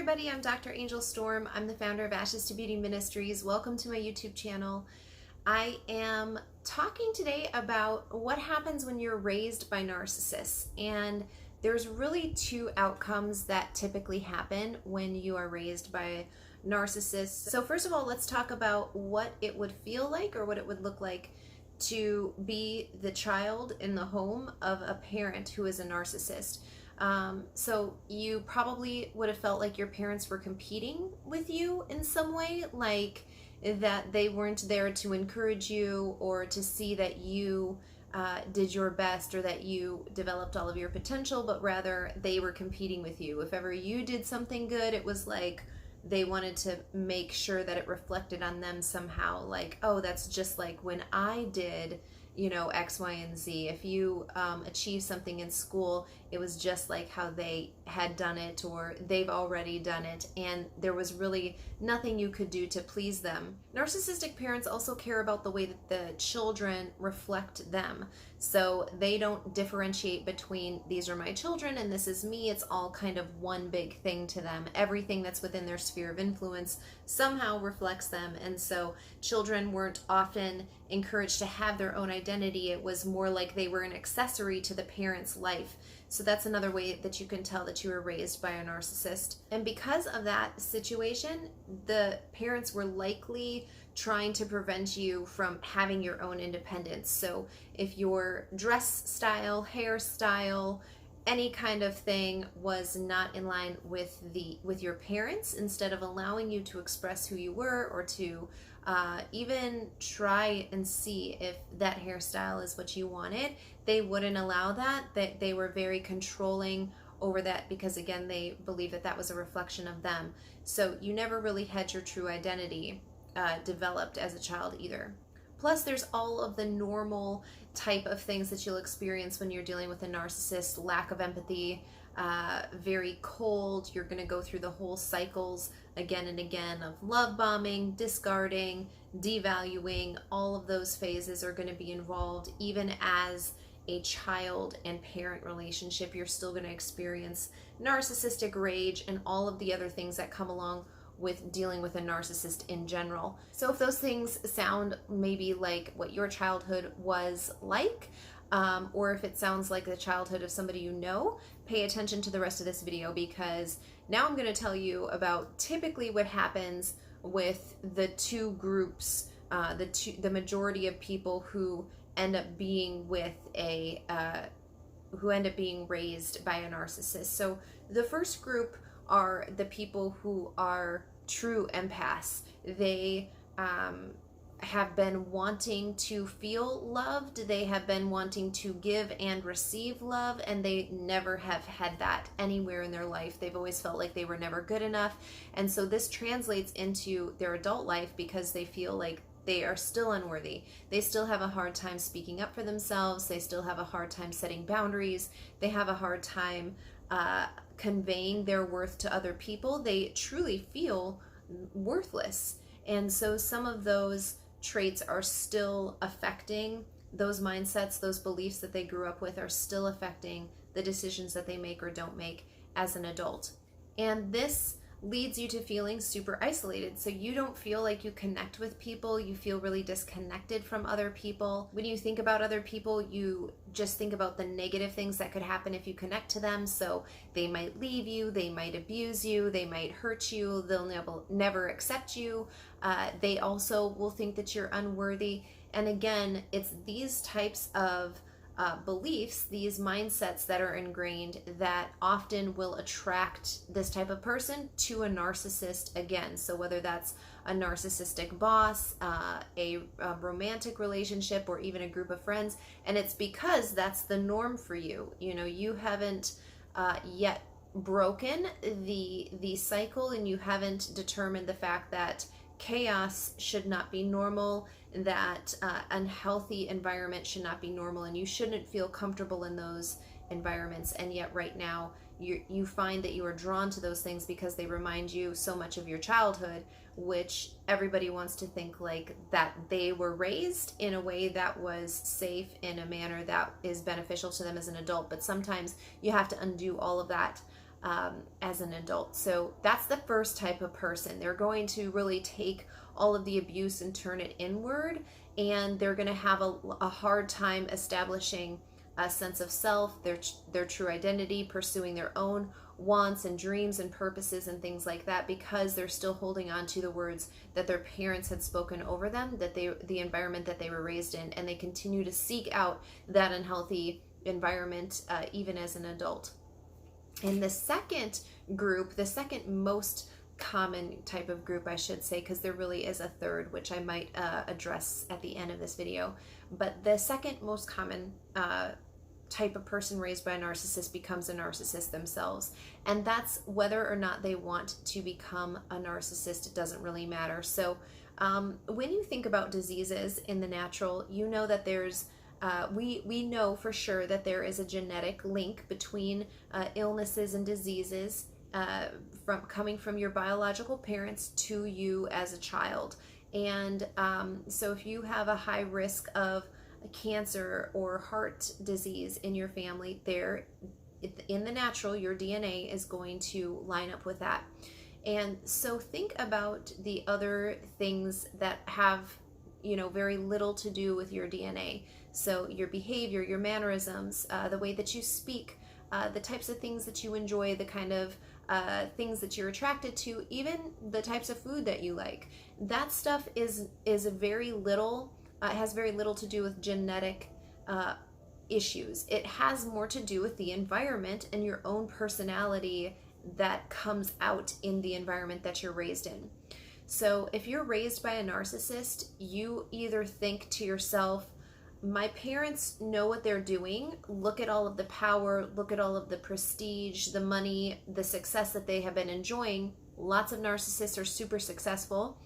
everybody, I'm Dr. Angel Storm. I'm the founder of Ashes to Beauty Ministries. Welcome to my YouTube channel. I am talking today about what happens when you're raised by narcissists. And there's really two outcomes that typically happen when you are raised by narcissists. So first of all, let's talk about what it would feel like or what it would look like to be the child in the home of a parent who is a narcissist. So you probably would have felt like your parents were competing with you in some way, like that they weren't there to encourage you or to see that you did your best or that you developed all of your potential, but rather they were competing with you. If ever you did something good, it was like they wanted to make sure that it reflected on them somehow, like, oh, that's just like when I did, you know, X, Y, and Z. If you achieved something in school, it was just like how they had done it or they've already done it, and there was really nothing you could do to please them. Narcissistic parents also care about the way that the children reflect them. So they don't differentiate between these are my children and this is me. It's all kind of one big thing to them. Everything that's within their sphere of influence somehow reflects them. And so children weren't often encouraged to have their own identity. It was more like they were an accessory to the parent's life. So that's another way that you can tell that you were raised by a narcissist. And because of that situation, the parents were likely trying to prevent you from having your own independence. So if your dress style, hairstyle, any kind of thing was not in line with your parents, instead of allowing you to express who you were or to even try and see if that hairstyle is what you wanted, they wouldn't allow that. That they were very controlling over that because, again, they believed that that was a reflection of them. So you never really had your true identity developed as a child either. Plus, there's all of the normal type of things that you'll experience when you're dealing with a narcissist: lack of empathy, very cold. You're going to go through the whole cycles again and again of love bombing, discarding, devaluing. All of those phases are going to be involved. Even as a child and parent relationship, you're still going to experience narcissistic rage and all of the other things that come along with dealing with a narcissist in general. So if those things sound maybe like what your childhood was like, or if it sounds like the childhood of somebody you know, pay attention to the rest of this video, because now I'm going to tell you about typically what happens with the two groups, the majority of people who end up being with who end up being raised by a narcissist. So the first group are the people who are true empaths. They have been wanting to feel loved. They have been wanting to give and receive love, and they never have had that anywhere in their life. They've always felt like they were never good enough. And so this translates into their adult life because they feel like they are still unworthy. They still have a hard time speaking up for themselves. They still have a hard time setting boundaries. They have a hard time conveying their worth to other people. They truly feel worthless. And so some of those traits are still affecting those mindsets, those beliefs that they grew up with are still affecting the decisions that they make or don't make as an adult. And this leads you to feeling super isolated. So you don't feel like you connect with people. You feel really disconnected from other people. When you think about other people, you just think about the negative things that could happen if you connect to them. So they might leave you, they might abuse you, they might hurt you, they'll never accept you. They also will think that you're unworthy. And again, it's these types of beliefs, these mindsets that are ingrained that often will attract this type of person to a narcissist again. So whether that's a narcissistic boss, a romantic relationship, or even a group of friends, and it's because that's the norm for you. You know, you haven't yet broken the cycle, and you haven't determined the fact that chaos should not be normal, that unhealthy environment should not be normal, and you shouldn't feel comfortable in those environments. And yet right now you find that you are drawn to those things because they remind you so much of your childhood, which everybody wants to think like that they were raised in a way that was safe, in a manner that is beneficial to them as an adult. But sometimes you have to undo all of that as an adult. So that's the first type of person. They're going to really take all of the abuse and turn it inward, and they're going to have a hard time establishing a sense of self, their true identity, pursuing their own wants and dreams and purposes and things like that, because they're still holding on to the words that their parents had spoken over them, that the environment that they were raised in, and they continue to seek out that unhealthy environment even as an adult. And the second group, the second most common type of group, I should say, because there really is a third, which I might address at the end of this video, but the second most common type of person raised by a narcissist becomes a narcissist themselves. And that's whether or not they want to become a narcissist, it doesn't really matter. So when you think about diseases in the natural, you know that there's we know for sure that there is a genetic link between illnesses and diseases coming from your biological parents to you as a child. And so if you have a high risk of cancer or heart disease in your family, there in the natural, your DNA is going to line up with that. And so think about the other things that have, very little to do with your DNA. So your behavior, your mannerisms, the way that you speak, the types of things that you enjoy, the kind of things that you're attracted to, even the types of food that you like. That stuff is very little. Has very little to do with genetic issues. It has more to do with the environment and your own personality that comes out in the environment that you're raised in. So if you're raised by a narcissist, you either think to yourself, my parents know what they're doing. Look at all of the power, look at all of the prestige, the money, the success that they have been enjoying. Lots of narcissists are super successful.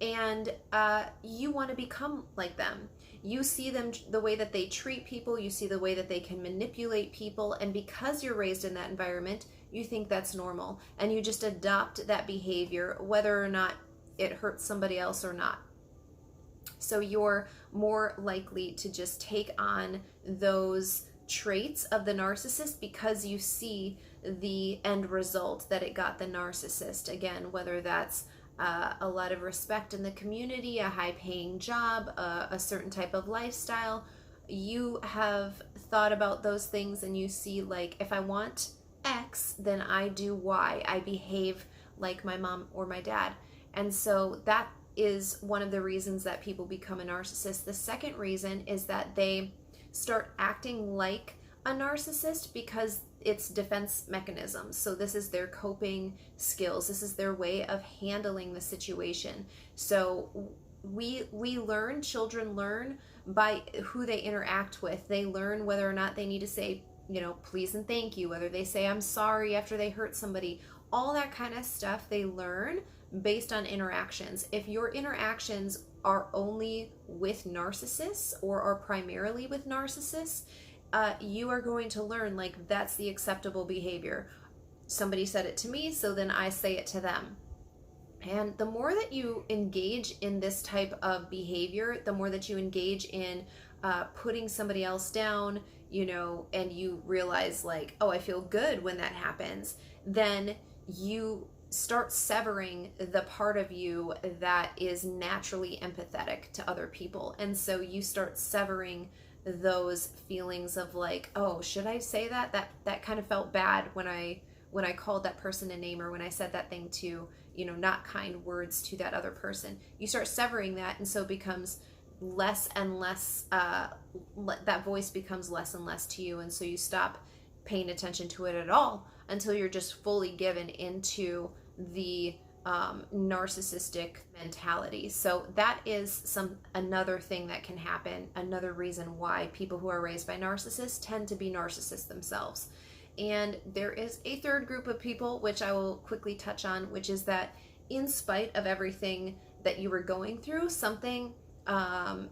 And you want to become like them. You see them, the way that they treat people, you see the way that they can manipulate people, and because you're raised in that environment, you think that's normal, and you just adopt that behavior, whether or not it hurts somebody else or not. So you're more likely to just take on those traits of the narcissist because you see the end result that it got the narcissist. Again, whether that's a lot of respect in the community, a high-paying job, a certain type of lifestyle. You have thought about those things and you see, like, if I want X, then I do Y. I behave like my mom or my dad. And so that is one of the reasons that people become a narcissist. The second reason is that they start acting like a narcissist because it's defense mechanisms. So this is their coping skills. This is their way of handling the situation. So we learn, children learn by who they interact with. They learn whether or not they need to say, please and thank you, whether they say I'm sorry after they hurt somebody, all that kind of stuff they learn based on interactions. If your interactions are only with narcissists or are primarily with narcissists, you are going to learn, like, that's the acceptable behavior. Somebody said it to me, so then I say it to them. And the more that you engage in this type of behavior, the more that you engage in putting somebody else down, and you realize, like, oh, I feel good when that happens, then you start severing the part of you that is naturally empathetic to other people. And so you start severing those feelings of, like, oh, should I say that kind of felt bad when I called that person a name, or when I said that thing to, not kind words to that other person. You start severing that, and so it becomes less and less, that voice becomes less and less to you, and so you stop paying attention to it at all until you're just fully given into the narcissistic mentality. So that is another thing that can happen, another reason why people who are raised by narcissists tend to be narcissists themselves. And there is a third group of people, which I will quickly touch on, which is that in spite of everything that you were going through, something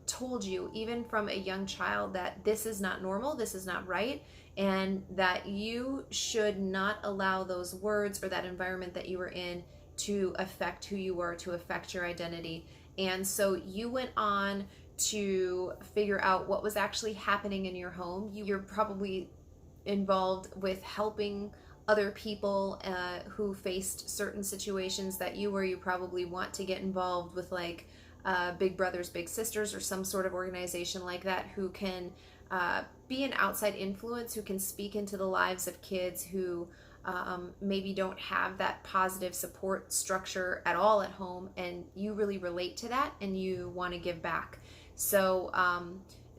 told you, even from a young child, that this is not normal, this is not right, and that you should not allow those words or that environment that you were in to affect who you were, to affect your identity. And so you went on to figure out what was actually happening in your home. You're probably involved with helping other people who faced certain situations that where you probably want to get involved with, like Big Brothers Big Sisters or some sort of organization like that, who can be an outside influence, who can speak into the lives of kids who maybe don't have that positive support structure at all at home, and you really relate to that and you want to give back. So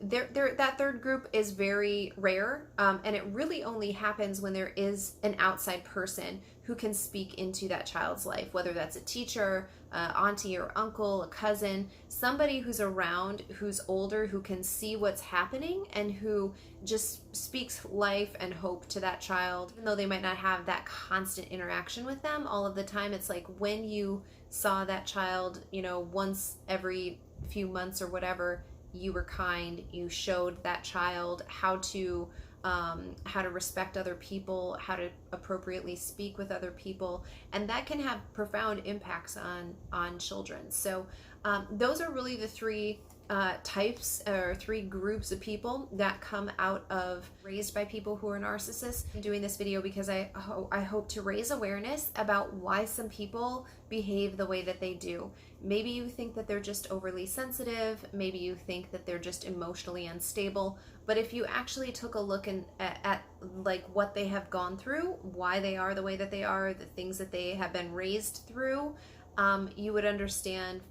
that third group is very rare, and it really only happens when there is an outside person who can speak into that child's life, whether that's a teacher, auntie or uncle, a cousin, somebody who's around, who's older, who can see what's happening and who just speaks life and hope to that child. Even though they might not have that constant interaction with them all of the time, it's like when you saw that child, once every few months or whatever, you were kind, you showed that child how to respect other people, how to appropriately speak with other people, and that can have profound impacts on children. So those are really the three types or three groups of people that come out of raised by people who are narcissists. I'm doing this video because I hope to raise awareness about why some people behave the way that they do. Maybe you think that they're just overly sensitive, maybe you think that they're just emotionally unstable, but if you actually took a look at like what they have gone through, why they are the way that they are, the things that they have been raised through, you would understand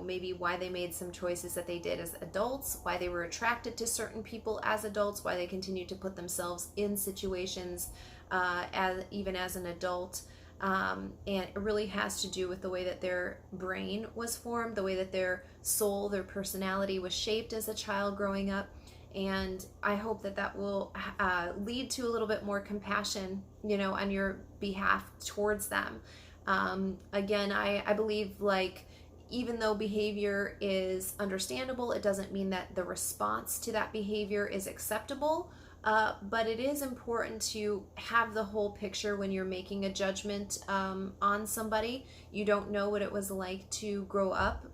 maybe why they made some choices that they did as adults, why they were attracted to certain people as adults, why they continued to put themselves in situations even as an adult. And it really has to do with the way that their brain was formed, the way that their soul, their personality was shaped as a child growing up. And I hope that will lead to a little bit more compassion, on your behalf towards them. Again, I believe, like, even though behavior is understandable, it doesn't mean that the response to that behavior is acceptable. But it is important to have the whole picture when you're making a judgment on somebody. You don't know what it was like to grow up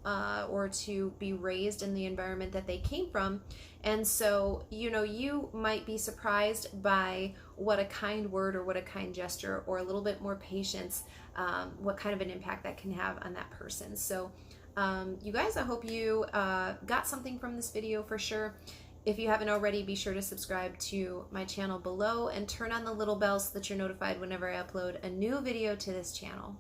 or to be raised in the environment that they came from. And so, you might be surprised by what a kind word or what a kind gesture or a little bit more patience, what kind of an impact that can have on that person. So you guys, I hope you got something from this video for sure. If you haven't already, be sure to subscribe to my channel below and turn on the little bell so that you're notified whenever I upload a new video to this channel.